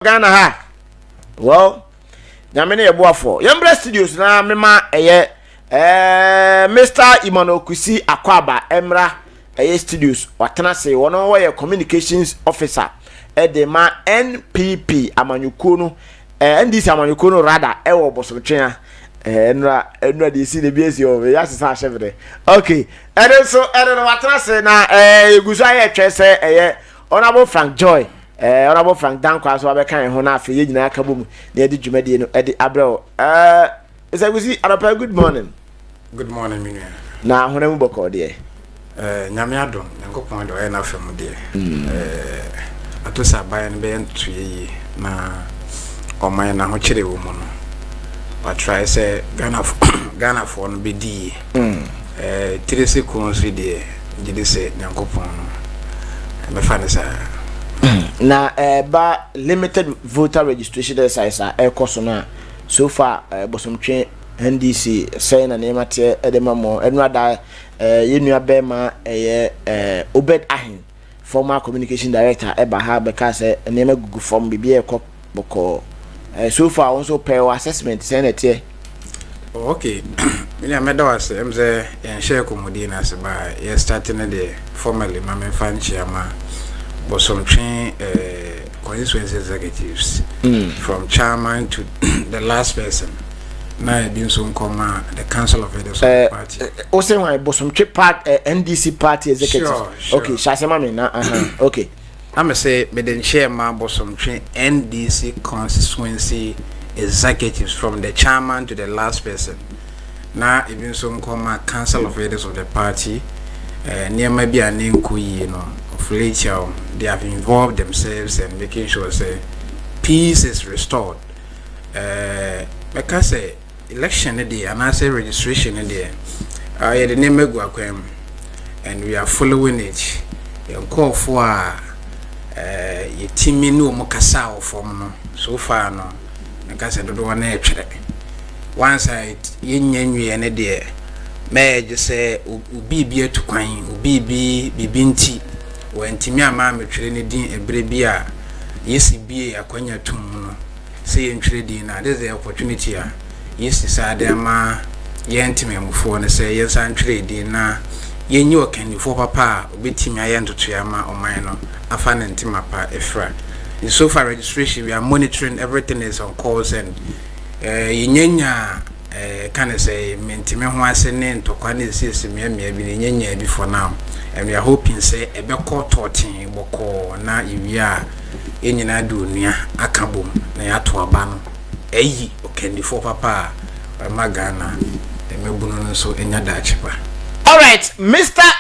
Ghana ha. Well, nyamene ye boafo. Yembre studios na mema Mr. Imanokusi Akwaba Emra studios watena se wono wo ye communications officer de ma NPP amanyuko no NDC amanyuko no rather wo bosomtwea enra de si de biesi o ya sesa chefre. Okay. So watena se na egusu aye twese Honorable Frank Joy Honorable Frank Danko aso abekan ho na afi ye nyina aka bom na edi dwumade no edi abrel Esagusi Arapa, good morning. Good morning, Minia. Na honam boko de Nyame adom Nyankopon de o na fam de atosa bae no be ntuye na oman na ho kire wo mu no wa try say Ghana for no be di 3 seconds de gide say Nyankopon no me fa ne sa na ba limited voter registration exercise ekoso na so far bosomtwe NDC say na name ate edemamo enwada yenua bema Obed Ahin former communication director ha because name gugu form bibia ekọ boko so far also pay assessment say na tie okay me ameda was emze en share komodi na se ba ye starting the formally ma me fan chairman bosomtwe constituency executives from chairman to the last person. Now been so come the council of elders of the party. O say why bosomtwe part NDC party executives. Sure. Okay, shasema me na okay. I'm say me den chairman bosomtwe NDC constituency executives from the chairman to the last person. Now even so come council of elders of the party near maybe an inquiry, of Rachel. They have involved themselves and making sure say peace is restored. Because election day and I say registration day, I the name Guaquem, and we are following it. You call for a team no mokasa from so far no. Because I don't want to one side yin and day. May I just say ubi be to quine, ubi be binti. When Timia Mamma training a brebia, yes, be a quanya tum, say in trading. Now there's the opportunity. Yes, decide ma yentimum for and say, yes, I'm trading now. Ye knew can you for papa, with him I am to Triama or minor, a fan and Timapa, a friend. In so far registration, we are monitoring everything is on course and Yenya. Can I say, Mentime was a name to Quani system, maybe before now. And we are hoping say a beko torting boko na iwia enyina do nua akabom na yato aba no eyi okendi for papa magana emebunu no so enya da chepa. All right, Mr.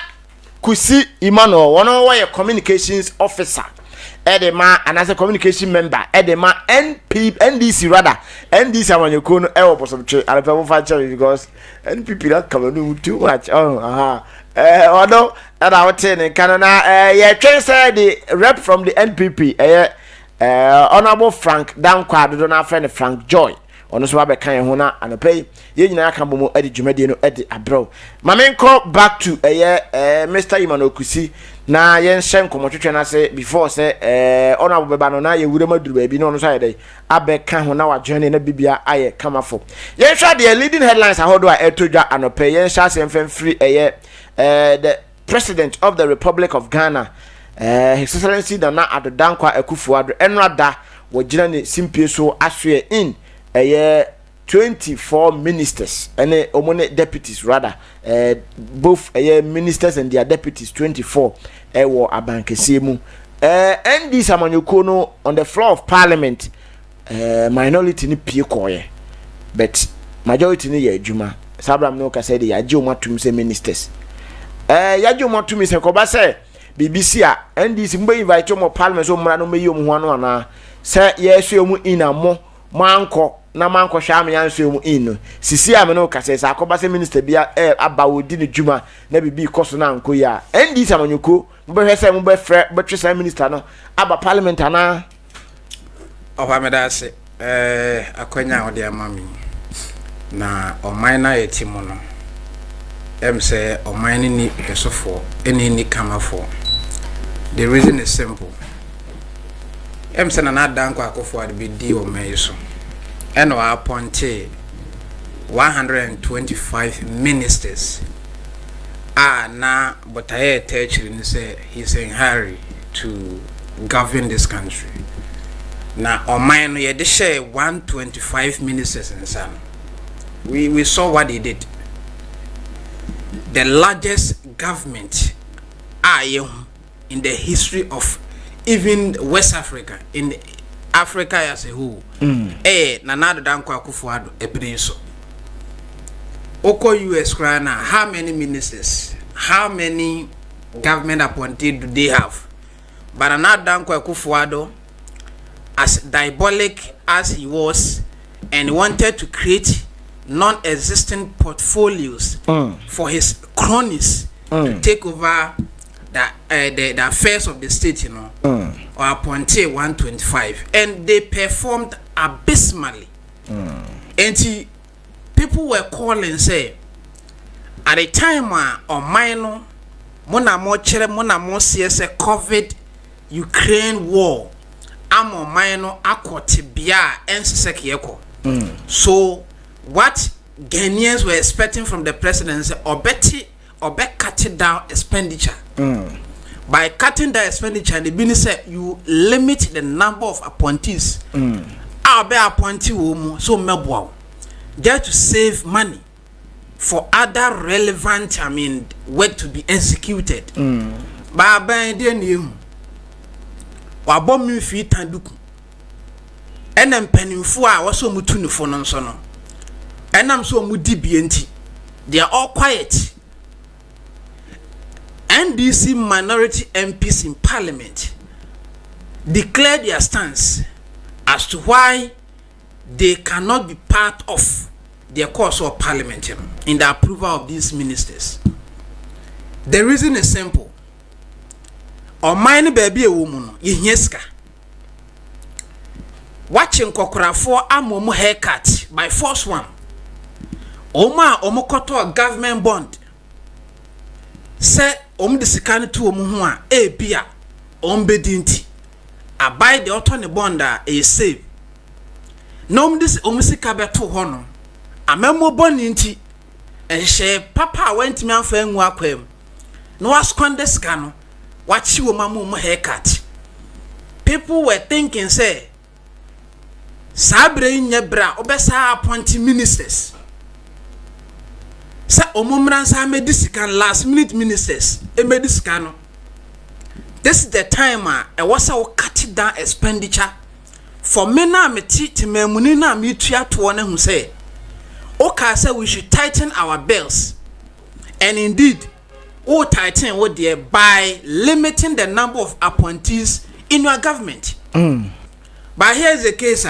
Kusi Emmanuel, one of your communications officer Edema and as a communication member Edema NDC rather NDC amanyoko no e wo posomtwe alapemo fa chere because NPP that come too much although and I was saying Canada yeah say the rep from the NPP Honorable Frank Danko na friend Frank Joy ono so ba kan ho na anopai ye nyina aka bomo edi dwumade no edi abro mamenko back to Mr. Imanokusi na yen hyen komotwetwe na say before say Honorable beba no na ye wure maduru ba bi no so ayede abeka ho na wa journey na bibia aye kamafo yen hwa the leading headlines ahodo a etodwa anopai yen hya se mfem free the President of the Republic of Ghana, His Excellency Nana Addo Dankwa Akufo-Addo enrada wajina ne simpie so aswe in 24 ministers and omone deputies rather both ministers and their deputies 24 wo abankese mu ND samanyoko no on the floor of parliament minority ni pie koye but majority ni ya adwuma sabram no ka say de ya omatum se ministers yaje omatum se ko ba say BBC a NDC mbo invite mo parliament so mra no meyi omu ho na say yesu omu inamo manko na manko hwa am yanso omu in sisi am no ka say sa ko ba say minister bia abawodi ne dwuma na bibi koso na anko ya NDC amanyoko mbo hwe say mbo frɛ betwe say minister no aba parliament ana Ohameda se akwanya ode amami na oman na yetimu no say oman ni esofo eni ni kamafo. The reason is simple. Emsena na danko Akufo-Addo be di o meso. And wa appointed 125 ministers. Na but I actually say he's in hurry to govern this country. Now on mine ye de share 125 ministers in San. We saw what he did. The largest government in the history of even West Africa, in Africa as a whole. Nanado danko Akufo-Addo ebriso. Oko US krana, how many ministers, how many government appointed do they have? But nanado danko Akufo-Addo, as diabolic as he was, and wanted to create non-existent portfolios for his cronies to take over the affairs of the state, or appointed 125, and they performed abysmally. And people were calling, say, at a time on minor, monamo COVID Ukraine war, amo minor akotibia enssekiyeko. So what Ghanaians were expecting from the presidency, or cutting down expenditure. By cutting down expenditure, the business said you limit the number of appointees. I'll be appointee so mebwa just to save money for other relevant, work to be executed. But by then you wabom mi fi tanduku. Enem penimfo a waso mutunifo no nso no. Enam so mudi bienti. They are all quiet. NDC minority MPs in parliament declared their stance as to why they cannot be part of their course of parliament in the approval of these ministers. The reason is simple. On mine baby a woman, yeska. Watching kokora for amomo haircut by force one. Oma omokoto government bond. Say the sikani to omuhua bia ombedinti. Abai the auto ne bonda save. No this omusika beto hono. Amemo boninti. And she papa went me for nwa akwem. No askwande skano. Wachi wo mamu haircut. People were thinking say sabre nyebra obesa appoint ministers. Sa omumransa medisikan last minute ministers mediskan. This is the time I was cut down expenditure for me na meti timemuni na mitua to one who say okay say we should tighten our belts, and indeed tighten what they by limiting the number of appointees in your government. But here's the case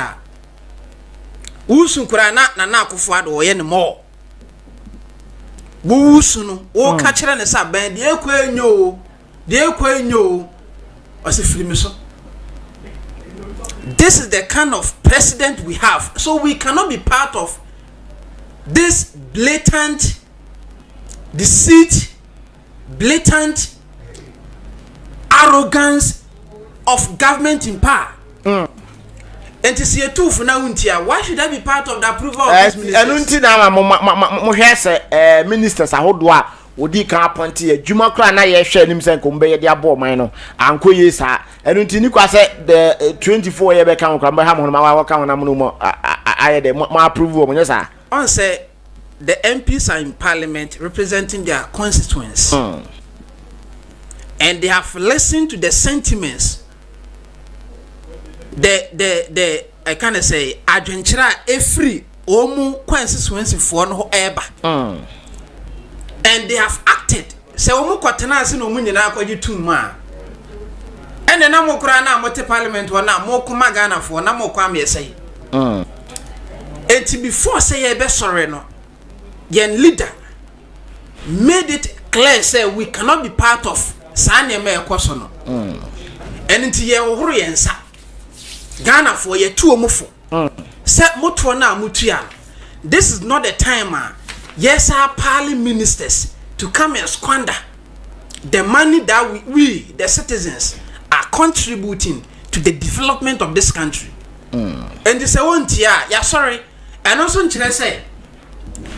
usunkura na Akufo-Addo wo ye ne more Wusunu o kachira ne sa ben de ekwenyo osifilimiso. This is the kind of president we have, so we cannot be part of this blatant deceit, blatant arrogance of government in power. And to see a two for now, why should I be part of the approval of this ministers? Ministers are hold Odi can appoint a Juma Crana, ye share him saying, Combe, the abo minor, and Koyesa, and until said the 24 year account, my account, I had my approval. On say the MPs are in parliament representing their constituents, and they have listened to the sentiments. The I kind of say adventure every omu constituency for no eba. And they have acted. Se omu kwatena ase no mu nyina akwaji tuma. Ene na mokura na mote parliament wona mokuma Ghana for na mokwa me say. Enti before say ye be sorry no. Yen leader made it clear say we cannot be part of sanye me ekoso no. Enti ye ohuru yensa. Ghana for ye two omufo. Set moto na mutua. This is not the time yes our parliament ministers to come and squander the money that we the citizens are contributing to the development of this country. And this one yeah sorry and also nkyerɛ sɛ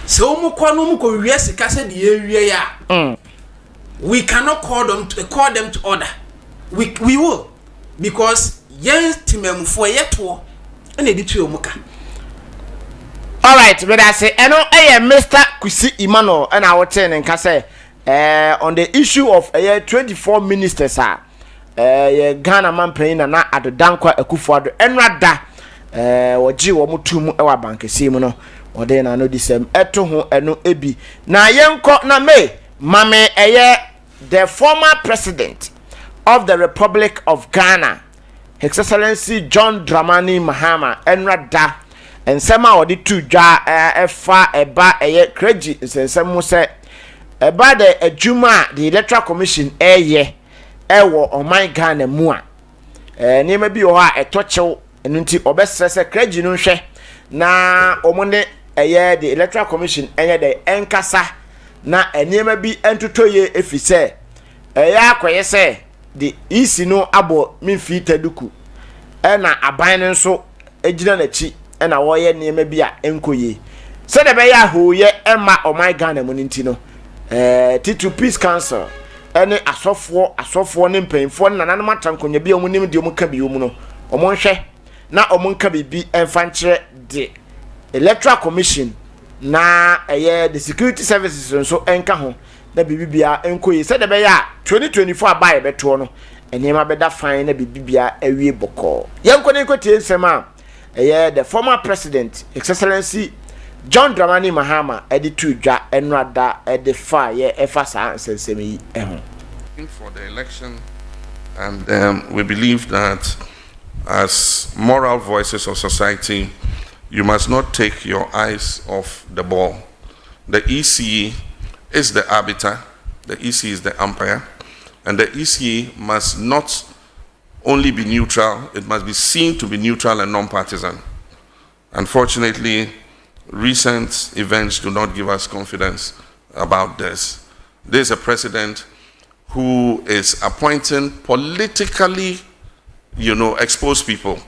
so mu kɔ no mu kɔ wiɛ sika sɛ de yɛwie ya we cannot call them to order. We will, because yen timemfo yeto and editu omuka. All right, but I say Mr. Kusi Emmanuel and I was saying and say on the issue of 24 ministers Ghana man paying na at the Dankwa Akufo-Addo and rather waji wo mutumu ewa bank simu no or then I know this eto ho eno ebi na yenko na me mame the former president of the Republic of Ghana, His Excellency John Dramani Mahama, Enrada, and Sama or the two jar eba Clergy, and some say about the Juma, the Electoral Commission, ewo on my Ghana mua. Near be a touch and until obese Clergy no she na omonde the Electoral Commission, the enkasa. Na enema bi entotoye efise ya kwaye se the isi no abo mfi taduku na aban nso ejina na chi na woye enema bi a enkoye se de be ya hoye ema o my Ghana mu nti no T2 Peace Council ene asofo ne mpanyimfo na nanom atankonya bi omunim de omuka bi omu no omonhwe na omunka bibi enfankyere de Electoral Commission na the security services nso enka ho na bibibia enkoyi se de be ya 2024 abaye beto no enema beda fine na bibibia awie boko yenko ne nkotie nsema the former president His Excellency John Dramani Mahama editu dwa enrada edifa efasa nsensemi eho for the election, and we believe that as moral voices of society, you must not take your eyes off the ball. The EC is the arbiter, the EC is the umpire, and the EC must not only be neutral, it must be seen to be neutral and non-partisan. Unfortunately, recent events do not give us confidence about this. There is a president who is appointing politically, exposed people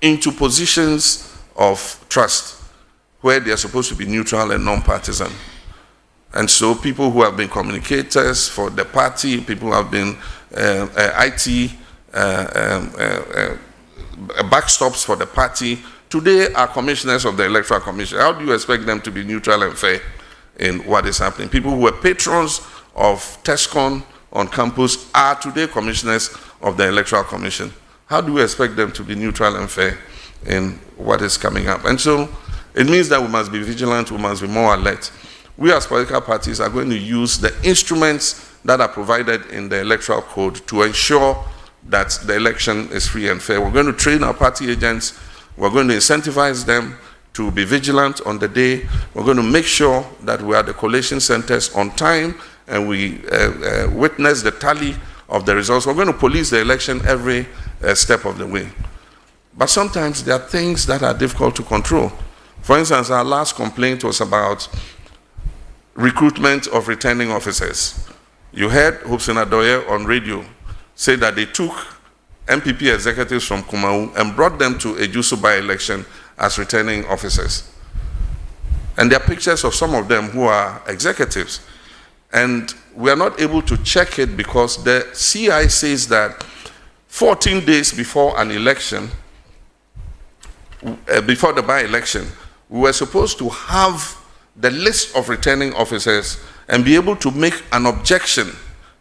into positions of trust where they are supposed to be neutral and non-partisan. And so people who have been communicators for the party, people who have been IT backstops for the party, today are commissioners of the Electoral Commission. How do you expect them to be neutral and fair in what is happening? People who were patrons of TESCON on campus are today commissioners of the Electoral Commission. How do we expect them to be neutral and fair in what is coming up? And so it means that we must be vigilant, we must be more alert. We as political parties are going to use the instruments that are provided in the Electoral Code to ensure that the election is free and fair. We're going to train our party agents, we're going to incentivize them to be vigilant on the day. We're going to make sure that we are at the collation centers on time and we witness the tally of the results. We're going to police the election every step of the way. But sometimes there are things that are difficult to control. For instance, our last complaint was about recruitment of returning officers. You heard Akufo-Addo on radio say that they took MPP executives from Kumau and brought them to a Jusu by-election as returning officers. And there are pictures of some of them who are executives. And we are not able to check it because the CI says that 14 days before an election, before the by-election, we were supposed to have the list of returning officers and be able to make an objection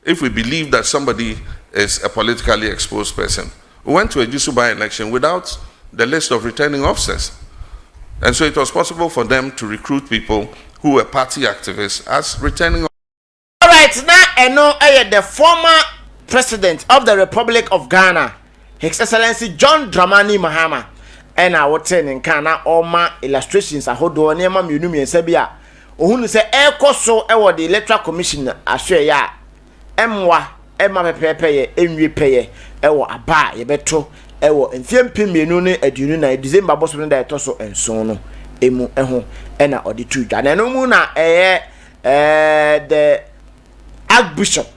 if we believe that somebody is a politically exposed person. We went to a Jusu by-election without the list of returning officers. And so it was possible for them to recruit people who were party activists as returning officers. All right, now the former president of the Republic of Ghana, His Excellency John Dramani Mahama, and I was saying in Ghana, all my illustrations are hold on near my Munumi and Sabia. Who say air coso the Electoral Commission, I say ya, Emwa, Emma Pepe, Emmy Pay, Ewa Aba, Yebeto, Ewa, and Fiam Piminune, a Junina, December Boston, that Tosso and Sono, Emu, Eho, and I the two. And no muna, the Archbishop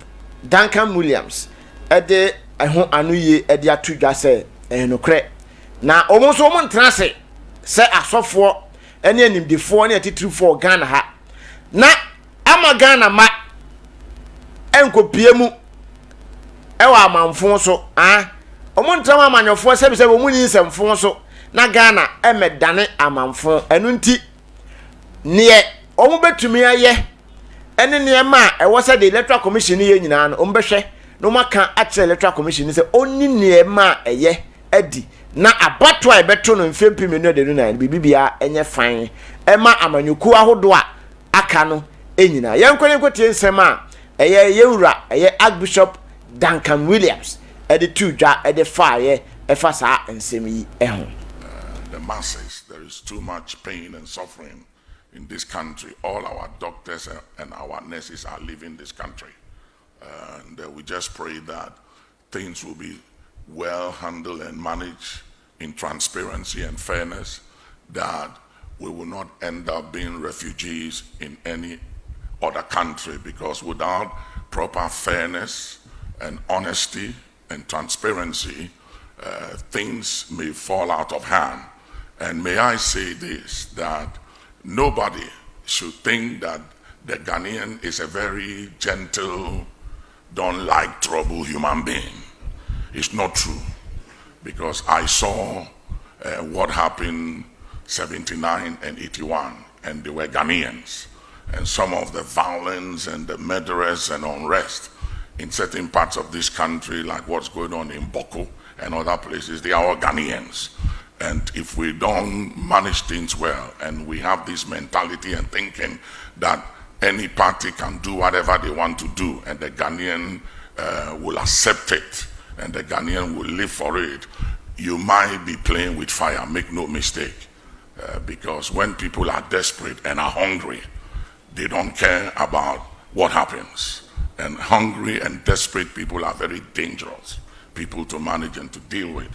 Duncan Williams, at the Eho Anuye, at the two say, enokre na omonso omon trase se asofo ene animdefo ne atitrifo Ghana ha na ama Ghana ma enkopie mu ewa amanfo so omon trama amanyofo se bi se omuni nsemfo so na Ghana emedane amanfo enu nti ne omo betumi aye ene ne ma ewo se the electoral commission ye nyina no ombehwe no maka ache electoral commission se oni ne ma eye adi na abato a ebeto no mfempi menu de no na bibibia enye fan ema amanyoku ahodo a aka no enyina yenkwane nkotie nsem a eye yewura eye Archbishop Duncan Williams ede tudwa ede fire efa sa nsem yi ehun. The masses, there is too much pain and suffering in this country. All our doctors and our nurses are leaving this country. And we just pray that things will be well handled and managed in transparency and fairness, that we will not end up being refugees in any other country, because without proper fairness and honesty and transparency, things may fall out of hand. And may I say this, that nobody should think that the Ghanaian is a very gentle, don't like trouble human being. It's not true, because I saw what happened 79 and 81, and they were Ghanaians. And some of the violence and the murderers and unrest in certain parts of this country, like what's going on in Boko and other places, they are all Ghanaians. And if we don't manage things well, and we have this mentality and thinking that any party can do whatever they want to do, and the Ghanaian will accept it, and the Ghanaian will live for it, you might be playing with fire. Make no mistake. Because when people are desperate and are hungry, they don't care about what happens. And hungry and desperate people are very dangerous people to manage and to deal with.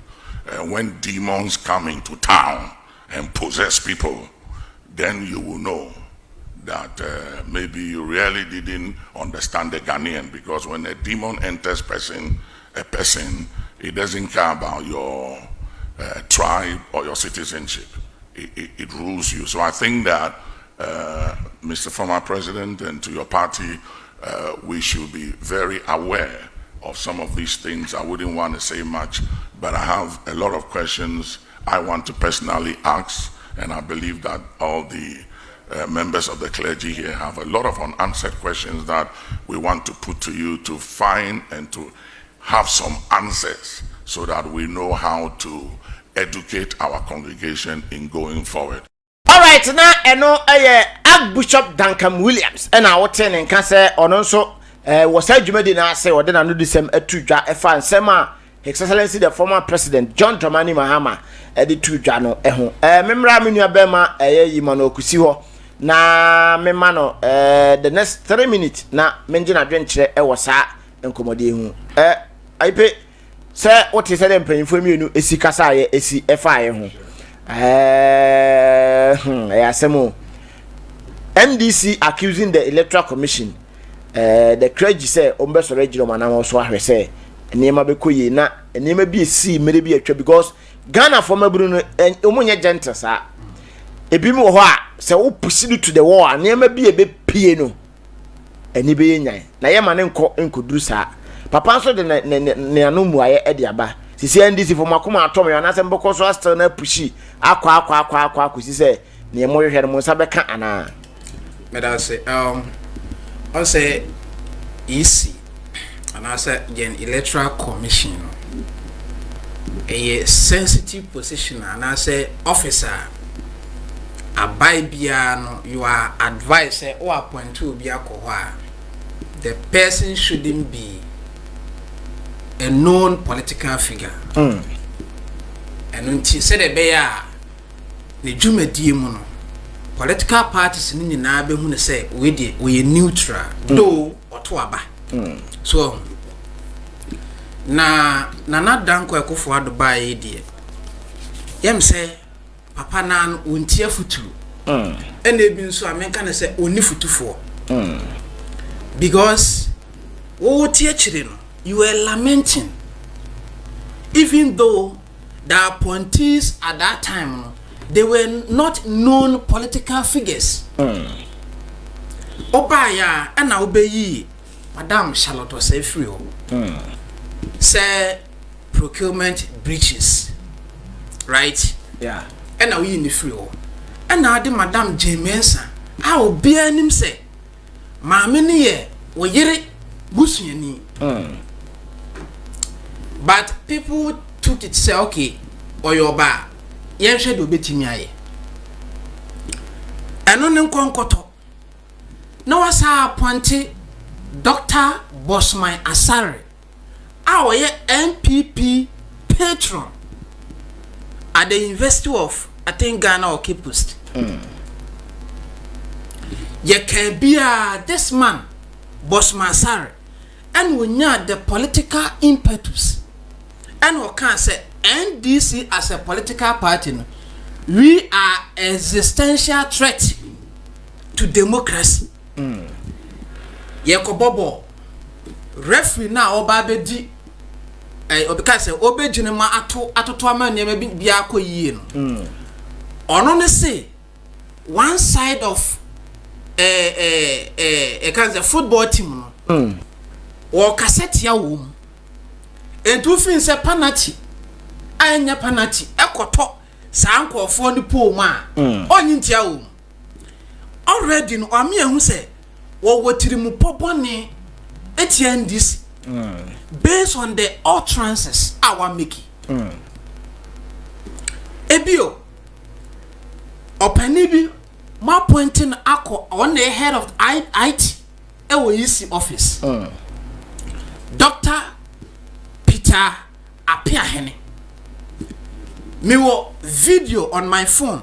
When demons come into town and possess people, then you will know that maybe you really didn't understand the Ghanaian, because when a demon enters a person, it doesn't care about your tribe or your citizenship. It rules you. So I think that, Mr. Former President, and to your party, we should be very aware of some of these things. I wouldn't want to say much, but I have a lot of questions I want to personally ask, and I believe that all the members of the clergy here have a lot of unanswered questions that we want to put to you, to find and to have some answers, so that we know how to educate our congregation in going forward. All right, now Archbishop Duncan Williams and our ten and can say on also was a Jumedi na say or then I know this etudwa efa nsema His Excellency the former President John Dramani Mahama the tudwa no memra me nua bema yimano okusi ho na memma no the next 3 minutes na menje na dwenkyere sa enkomode hu aipe se what is say dem panfo mienu esi kasa ye esi efa ye ho asemo MDC accusing the Electoral Commission. The Clergy say ombeso regiro manam so ahwe say enema bekoye na enema bi esi mere bi atwa, because Ghana for maburu no omunye gentle sa ebi mi wo ho a se wo push it to the wall enema bi ebe pie no eni be yenyan na ye mane nkoduru sa papa so de ne anu muaye e de aba sisi NDC for makoma atom ya na se mboko so still na pushi akwa kusi se ne mo hwehwe mo sa beka ana Meda say I say easy, and I say again Electoral Commission a sensitive position, and I say officer abibiano you are advised or appoint to be a the person shouldn't be a known political figure. And until said a bear the Jumedimuno political parties ni nyina be hu say we neutral though otoaba so na danko Akufo-Addo ba ye die yem say papa nan untie futu ene bi nso amenka na say oni futufo because wo tie chire no you were lamenting, even though the appointees at that time, no, they were not known political figures. Obaya and Obeyi, Madame Charlotte was a free. Say procurement breaches, right? Yeah. And now we in the free. And now the Madame Jameson, how be him say, Mammy ye, we yere busyani. But people took it say, okay, or your bar, yen shed will be timmy. And on them concoto. No, as I appointed Dr. Bosman Asare, our MPP patron at the University of, I think, Ghana or Cape Coast. You can be this man, Bosman Asare, and we need the political impetus. And we can say NDC as a political party, we are existential threat to democracy. Yekobobo referee na oba bedi obika say obegyine ma atoto ama ne bia akoyie no ono ne say one side of can say football team no wo cassette ya wo entu fin say penalty anya penalty ekoto sankofo ni pole ma onyi ntia wo already no ami ehun say wo wotirimu popone etian this based on the utterances our making ebio opanibi ma pointing akọ on the head of IT EC office Dr. Peter Apiahene me wo video on my phone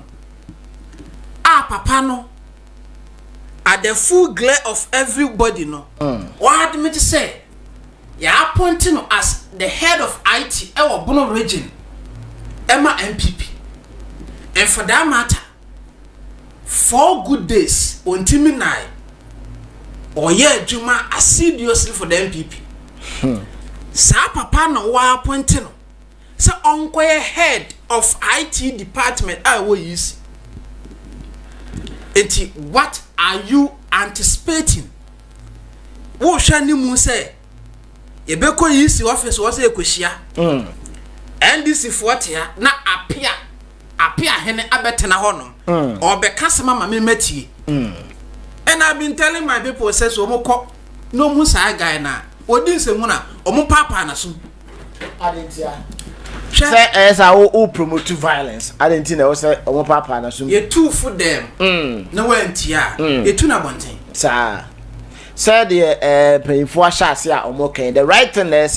papa no at the full glare of everybody, no. What me to say? Ya appointing as the head of IT our Bono region, Emma MPP, and for that matter, 4 good days on Timinai, or yeah, Juma assiduously for the MPP. Sa papa no wa appointing, so uncle head of IT department I will use. What are you anticipating? Wo shani mu say yebeko yisi office wo say ekohia NDC fortia na apia hene abetena hono obeka sema mama metie and I've been telling my people say so omko no mu sa guy na odi nsemu na omo papa na so adentia say as I promote violence adentia na say omo papa na so you two for them no wentia you two na bonten sir said the payfo ahase a omo kan the right thing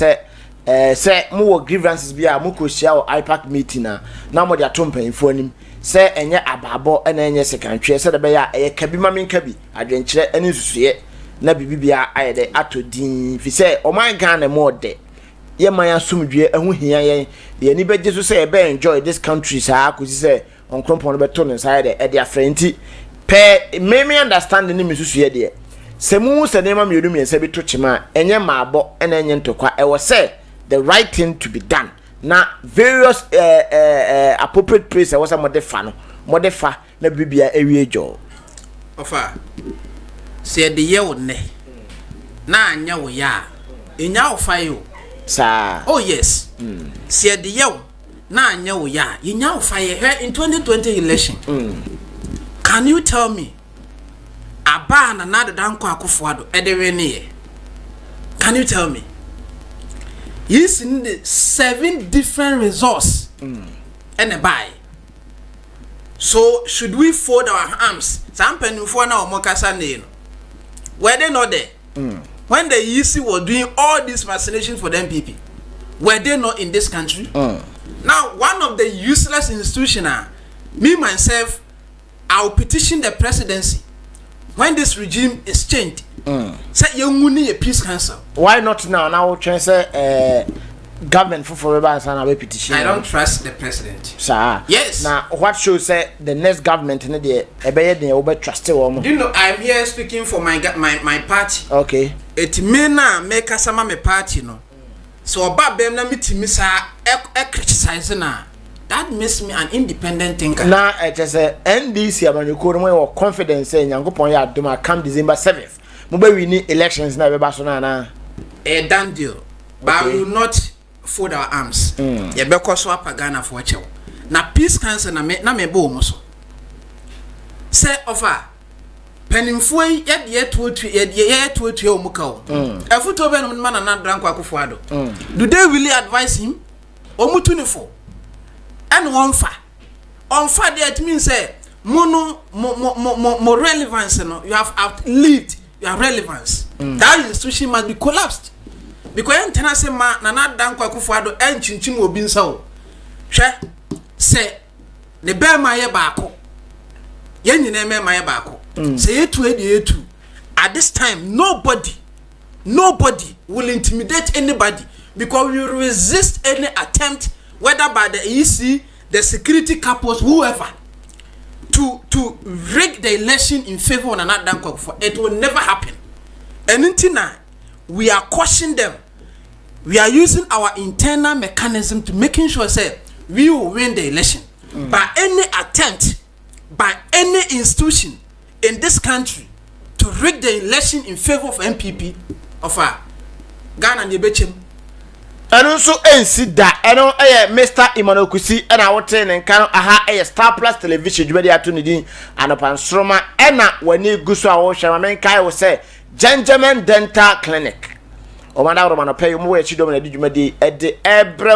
say mo grievances bia mo ko hia o IPAC meeting na mo dia to payfo anim say enye ababo na enye secantwe say the be ya kabi mamenka bi adwenkyere ani susuye na bibibia ayede atodin fi say o man Ghana mo de ye man asumdwe ehu hia ye ye ni beje so say be enjoy this country sa ko si say on krompon be to no side e de afrenti pe me understand ni misusuye de semu se nema mienu mi se bi to chima enye maabo na enye ntokwa e was say the right thing to be done na various appropriate place e was modefa no modefa na bibia ewie jo ofa se de ye wo ne na anya wo ya enya ofa yo sa oh yes se de ye wo na anya wo ya enya ofa ye in 2020 election can you tell me aba na nado danko Akufo-Addo edere ne can you tell me he's in the 7 different resources and a buy so should we fold our arms some penufo na omokasa ne were they not there when the EC was doing all these machinations for the MPP were they not in this country now one of the useless institutions me myself I'll petition the presidency when this regime is changed. Say you need a peace council. Why not now? Now try say government for forever and petition. I don't trust the president. Sir. Yes. Now what should say the next government in the trust Do you know I'm here speaking for my party. Okay. It may na make us my party no. So about them na meet me sa criticize na that makes me an independent thinker. Na just NDC amanyoko no more confidence say Nyankopon ya adom come December 7th. Mo be win elections na be ba so na. A done deal. But we will not fold our arms. You be ko so apagana for chew. Na peace council na me bo mo so. Say offer penimfo ye de to omuka o. Efuto be no man na drank Akufo-Addo. Do they really advise him? Omutunifo. And one fa there, it means say more relevance. No, you have outlived your relevance. That institution must be collapsed because you say man na danko Akufo-Addo en chinchim obi nsa o. Hwe say the bear ma ye baako. Ye nyina me ma ye baako. Say etu at this time nobody will intimidate anybody because we resist any attempt whether by the EC, the security couples, whoever, to rig the election in favor of another Akufo. It will never happen. And until now, we are cautioning them. We are using our internal mechanism to making sure say we will win the election. By any attempt, by any institution in this country to rig the election in favor of MPP of Ghana and Yebechem. And also NC that Mr. Emmanuel Kusi and I would and can aha Star Plus television you better to need and upon Stroma and when you go so our shaman kai will say Gentleman Dental Clinic. O man out of pay more chidom and did you at the every